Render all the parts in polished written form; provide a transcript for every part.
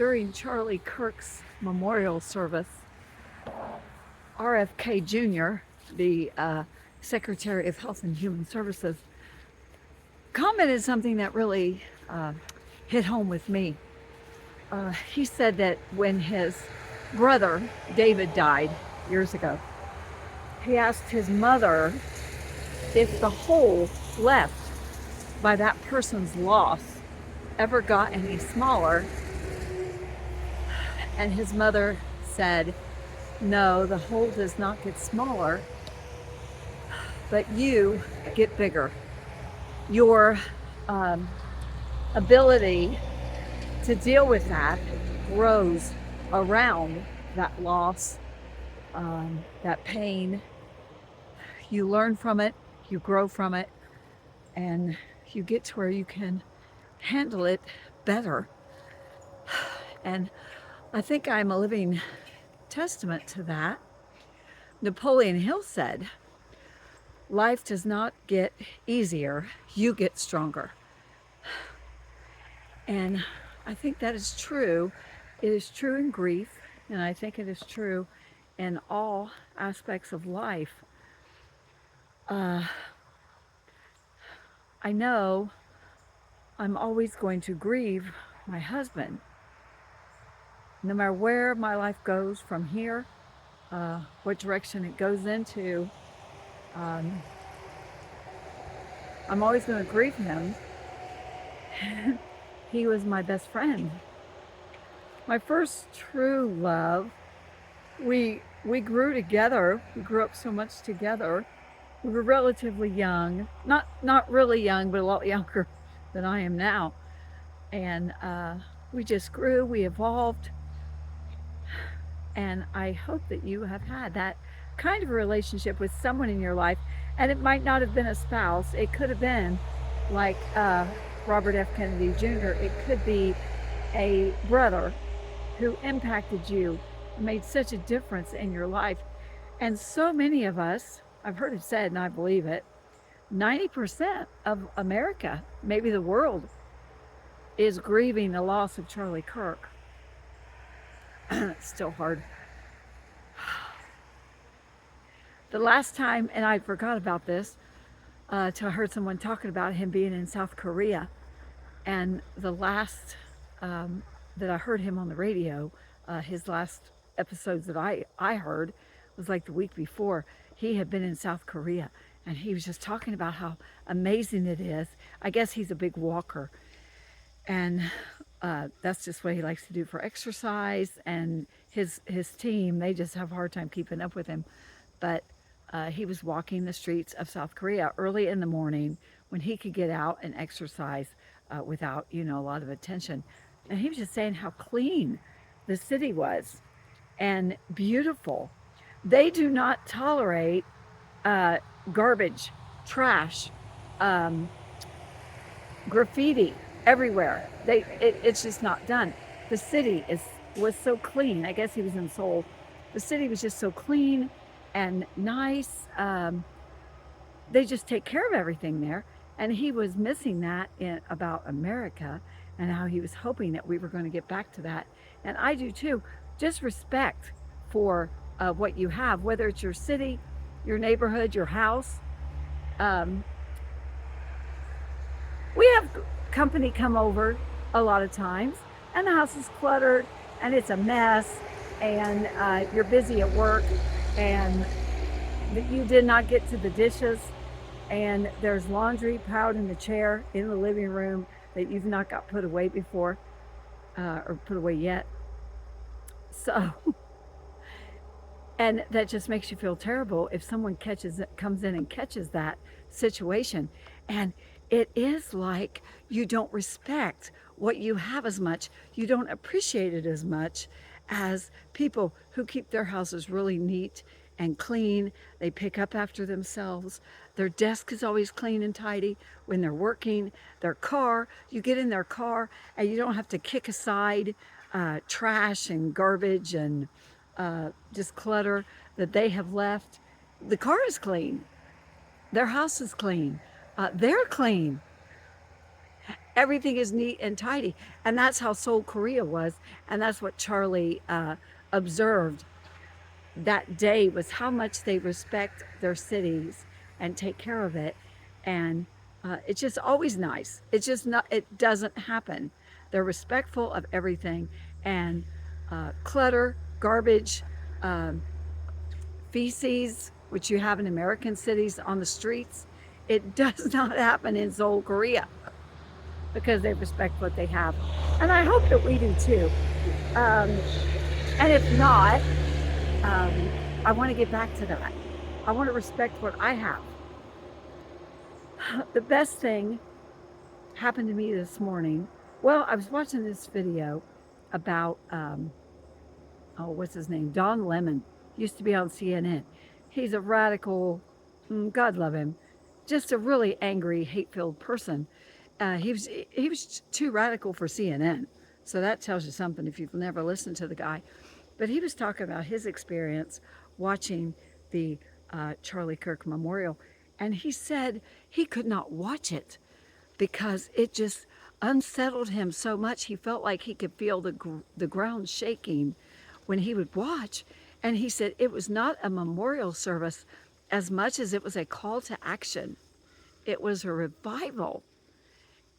during Charlie Kirk's memorial service, RFK Jr., the Secretary of Health and Human Services, commented something that really hit home with me. He said that when his brother David died years ago, he asked his mother if the hole left by that person's loss ever got any smaller, and his mother said, no, the hole does not get smaller, but you get bigger. Your ability to deal with that grows around that loss, that pain. You learn from it, you grow from it, and you get to where you can handle it better. And I think I'm a living testament to that. Napoleon Hill said, life does not get easier, you get stronger. And I think that is true. It is true in grief, and I think it is true in all aspects of life. I know I'm always going to grieve my husband. No matter where my life goes from here, what direction it goes into, I'm always going to grieve him. He was my best friend. My first true love. We grew together. We grew up so much together. We were relatively young, not really young, but a lot younger than I am now. And we just grew, we evolved. And I hope that you have had that kind of a relationship with someone in your life. And it might not have been a spouse. It could have been like Robert F. Kennedy Jr. It could be a brother who impacted you, made such a difference in your life. And so many of us, I've heard it said, and I believe it, 90% of America, maybe the world, is grieving the loss of Charlie Kirk. It's still hard. The last time, and I forgot about this, till I heard someone talking about him being in South Korea. And the last that I heard him on the radio, his last episodes that I heard was like the week before. He had been in South Korea, and he was just talking about how amazing it is. I guess he's a big walker, and that's just what he likes to do for exercise. And his team, they just have a hard time keeping up with him. But he was walking the streets of South Korea early in the morning when he could get out and exercise without, a lot of attention. And he was just saying how clean the city was and beautiful. They do not tolerate garbage, trash, graffiti everywhere. It's just not done. The city was so clean. I guess he was in Seoul. The city was just so clean and nice. They just take care of everything there. And he was missing that about America, and how he was hoping that we were going to get back to that. And I do too. Just respect for what you have, whether it's your city, your neighborhood, your house. We have company come over a lot of times, and the house is cluttered, and it's a mess, and you're busy at work, and you did not get to the dishes, and there's laundry piled in the chair in the living room that you've not got put away before, or put away yet. So, and that just makes you feel terrible if someone comes in and catches that situation. And it is like you don't respect what you have as much. You don't appreciate it as much as people who keep their houses really neat and clean. They pick up after themselves. Their desk is always clean and tidy when they're working. Their car, you get in their car and you don't have to kick aside trash and garbage and just clutter that they have left. The car is clean. Their house is clean. They're clean. Everything is neat and tidy. And that's how Seoul, Korea was. And that's what Charlie observed that day, was how much they respect their cities and take care of it. And it's just always nice. It's just not, it doesn't happen. They're respectful of everything. And clutter, garbage, um, feces, which you have in American cities on the streets, it does not happen in Seoul, Korea, because they respect what they have. And I hope that we do too. And if not, I want to get back to that. I want to respect what I have. The best thing happened to me this morning. Well, I was watching this video about, what's his name? Don Lemon. Used to be on CNN. He's a radical, God love him, just a really angry, hate-filled person. He was too radical for CNN. So that tells you something if you've never listened to the guy. But he was talking about his experience watching the Charlie Kirk Memorial. And he said he could not watch it because it just unsettled him so much. He felt like he could feel the ground shaking when he would watch. And he said it was not a memorial service as much as it was a call to action. It was a revival.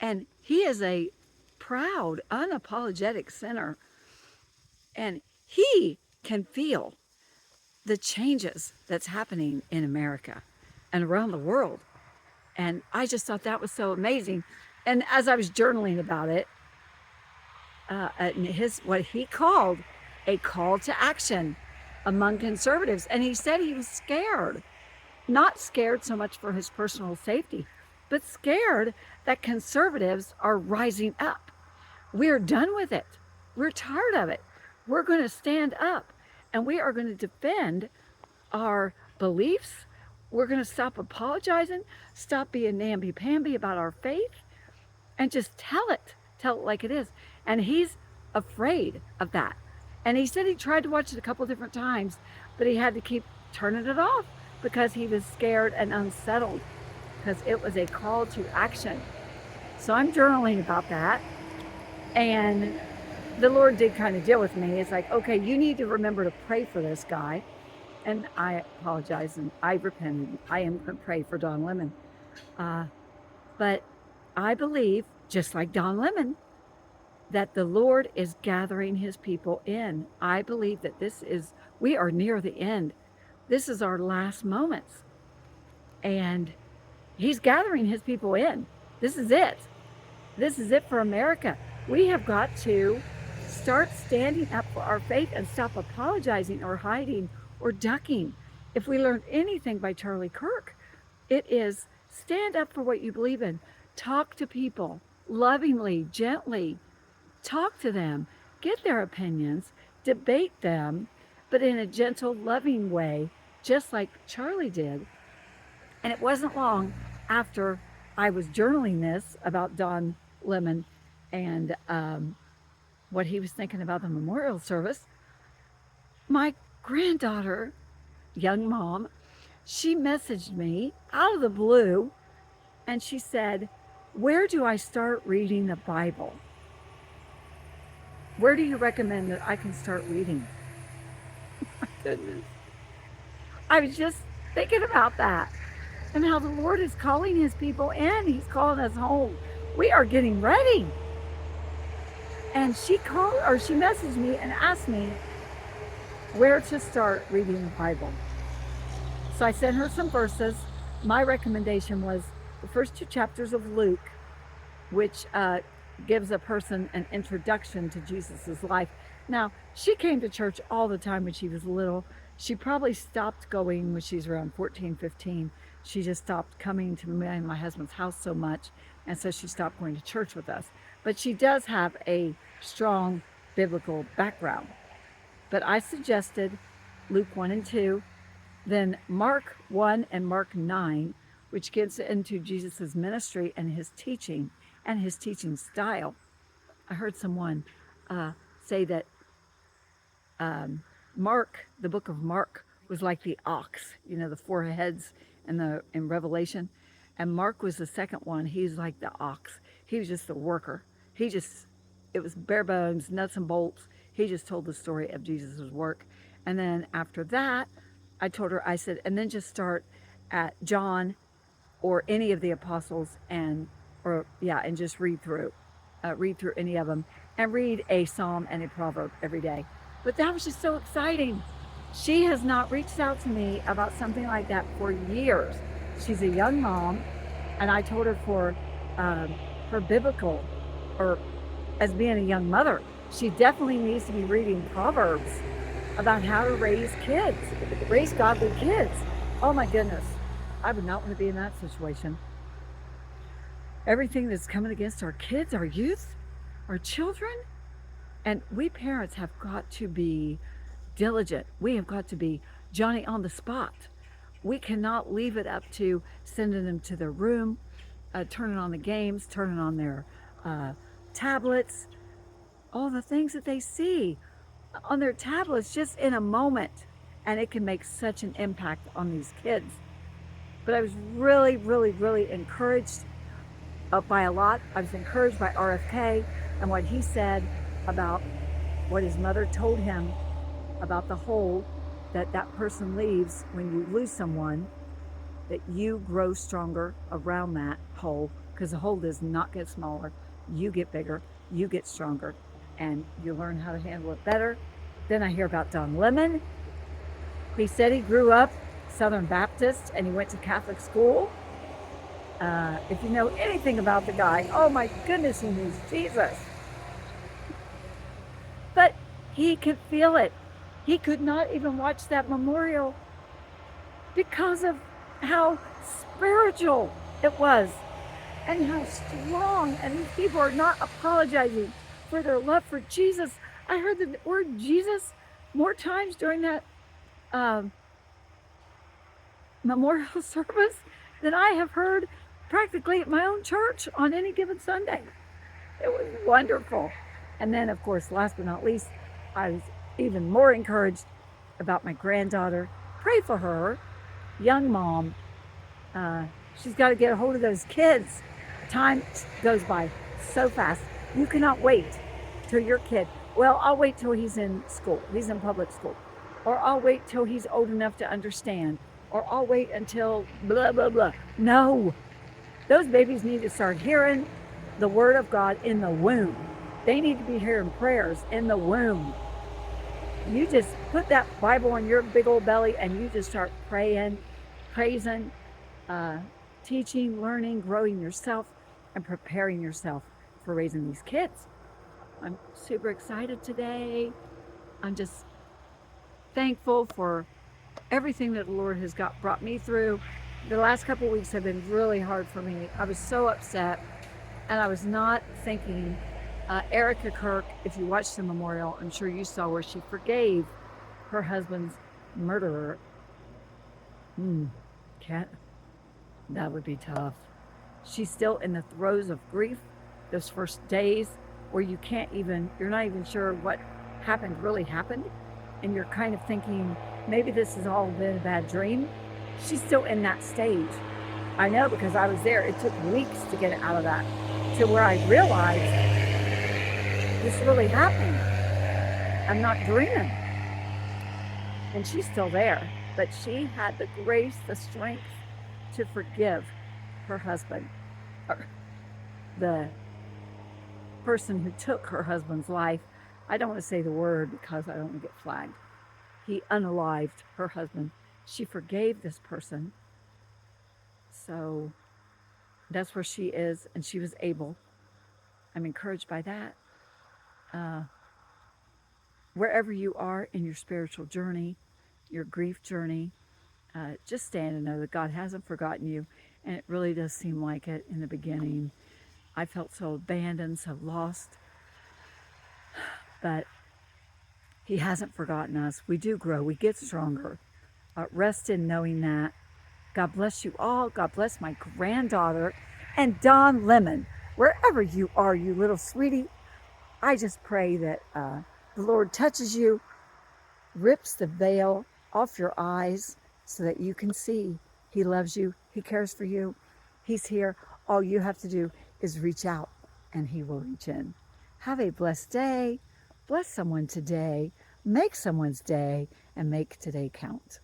And he is a proud, unapologetic sinner. And he can feel the changes that's happening in America and around the world. And I just thought that was so amazing. And as I was journaling about it, what he called a call to action among conservatives. And he said he was scared, not scared so much for his personal safety, but scared that conservatives are rising up. We're done with it. We're tired of it. We're going to stand up and we are going to defend our beliefs. We're going to stop apologizing, stop being namby-pamby about our faith, and just tell it like it is. And he's afraid of that. And he said he tried to watch it a couple different times, but he had to keep turning it off because he was scared and unsettled, because it was a call to action. So I'm journaling about that. And the Lord did kind of deal with me. It's like, okay, you need to remember to pray for this guy. And I apologize and I repented. I am going to pray for Don Lemon. But I believe, just like Don Lemon, that the Lord is gathering his people in. I believe that we are near the end. This is our last moments. And he's gathering his people in. This is it. This is it for America. We have got to start standing up for our faith and stop apologizing or hiding or ducking. If we learned anything by Charlie Kirk, it is stand up for what you believe in. Talk to people lovingly, gently. Talk to them. Get their opinions. Debate them, but in a gentle, loving way, just like Charlie did. And it wasn't long after I was journaling this about Don Lemon and what he was thinking about the memorial service. My granddaughter, young mom, she messaged me out of the blue and she said, "Where do I start reading the Bible? Where do you recommend that I can start reading?" My goodness. I was just thinking about that and how the Lord is calling his people in. He's calling us home. We are getting ready. And she messaged me and asked me where to start reading the Bible. So I sent her some verses. My recommendation was the first 2 chapters of Luke, which gives a person an introduction to Jesus's life. Now, she came to church all the time when she was little. She probably stopped going when she was around 14, 15. She just stopped coming to me and my husband's house so much, and so she stopped going to church with us. But she does have a strong biblical background. But I suggested Luke 1 and 2, then Mark 1 and Mark 9, which gets into Jesus's ministry and his teaching style. I heard someone say that Mark, the book of Mark, was like the ox, the 4 heads in Revelation. And Mark was the second one. He's like the ox. He was just a worker. It was bare bones, nuts and bolts. He just told the story of Jesus' work. And then after that, I told her, I said, and then just start at John or any of the apostles and just read through any of them and read a psalm and a proverb every day. But that was just so exciting. She has not reached out to me about something like that for years. She's a young mom, and I told her for her biblical, or as being a young mother, she definitely needs to be reading Proverbs about how to raise kids, raise godly kids. Oh my goodness, I would not want to be in that situation. Everything that's coming against our kids, our youth, our children, and we parents have got to be diligent. We have got to be Johnny on the spot. We cannot leave it up to sending them to their room, turning on the games, turning on their tablets, all the things that they see on their tablets just in a moment. And it can make such an impact on these kids. But I was really, really, really encouraged by a lot. I was encouraged by RFK and what he said about what his mother told him about the hole that that person leaves when you lose someone, that you grow stronger around that hole, because the hole does not get smaller. You get bigger, you get stronger, and you learn how to handle it better. Then I hear about Don Lemon. He said he grew up Southern Baptist and he went to Catholic school. If you know anything about the guy, oh my goodness, he knows Jesus. But he could feel it. He could not even watch that memorial because of how spiritual it was and how strong. And these people are not apologizing for their love for Jesus. I heard the word Jesus more times during that memorial service than I have heard practically at my own church on any given Sunday. It was wonderful. And then, of course, last but not least, I was even more encouraged about my granddaughter. Pray for her, young mom. She's got to get a hold of those kids. Time goes by so fast. You cannot wait till your kid, well, I'll wait till he's in school, he's in public school, or I'll wait till he's old enough to understand, or I'll wait until blah, blah, blah. No, those babies need to start hearing the word of God in the womb. They need to be hearing prayers in the womb. You just put that Bible on your big old belly and you just start praying, praising, teaching, learning, growing yourself, and preparing yourself for raising these kids. I'm super excited today. I'm just thankful for everything that the Lord has brought me through. The last couple of weeks have been really hard for me. I was so upset, and I was not thinking. Erica Kirk, if you watched the memorial, I'm sure you saw where she forgave her husband's murderer. That would be tough. She's still in the throes of grief, those first days where you're not even sure what really happened. And you're kind of thinking, maybe this has all been a bad dream. She's still in that stage. I know, because I was there. It took weeks to get out of that, to where I realized this really happened. I'm not dreaming. And she's still there. But she had the grace, the strength to forgive her husband, or the person who took her husband's life. I don't want to say the word because I don't want to get flagged. He unalived her husband. She forgave this person. So that's where she is, and she was able. I'm encouraged by that. Wherever you are in your spiritual journey, your grief journey, just stand and know that God hasn't forgotten you. And it really does seem like it in the beginning. I felt so abandoned, so lost. But He hasn't forgotten us. We do grow. We get stronger. Rest in knowing that. God bless you all. God bless my granddaughter and Don Lemon. Wherever you are, you little sweetie, I just pray that the Lord touches you, rips the veil off your eyes so that you can see He loves you. He cares for you. He's here. All you have to do is reach out and He will reach in. Have a blessed day. Bless someone today. Make someone's day, and make today count.